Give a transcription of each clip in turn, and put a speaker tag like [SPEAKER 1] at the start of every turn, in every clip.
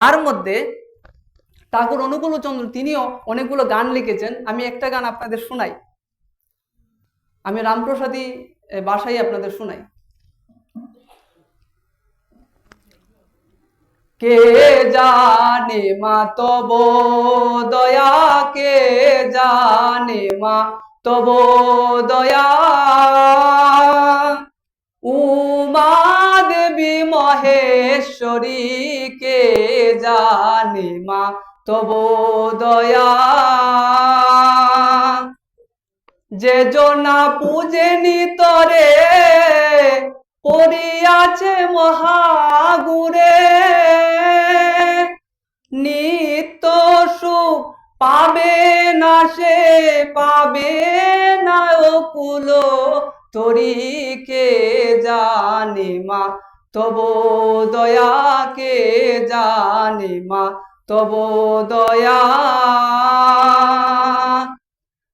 [SPEAKER 1] তার মধ্যে ঠাকুর অনুকূলচন্দ্র তিনিও অনেকগুলো গান লিখেছেন। আমি একটা গান আপনাদের শোনাই, আমি রামপ্রসাদী ভাষায় আপনাদের শোনাই। কে জানে মা তব দয়া, কে জানে মা তব দয়া, উমা দেবী মহেশ্বরী, কে জানে মা তব দয়া। যে জনা পূজে নিতরে পড়িয়াছে মহাগুরে, নিত্য সুখ পাবে না সে, পাবে না অকুল তরি, কে জানে মা তব দয়া, কে জানে মা তব দয়া।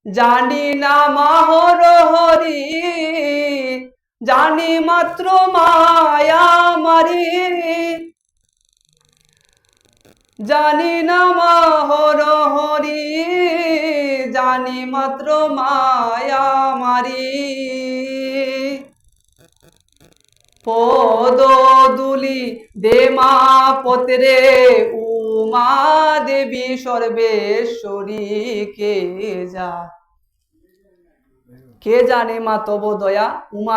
[SPEAKER 1] জানি না মাহর হরি, জানি মাত্র মায়া মারি, জানি না মাহর হরি, জানি মাত্র মায়া মারি। পদ দুলি দে মা পত্রে, উমা দেবী সর্বেশ্বরী, কে জানে মা তব দয়া, উমা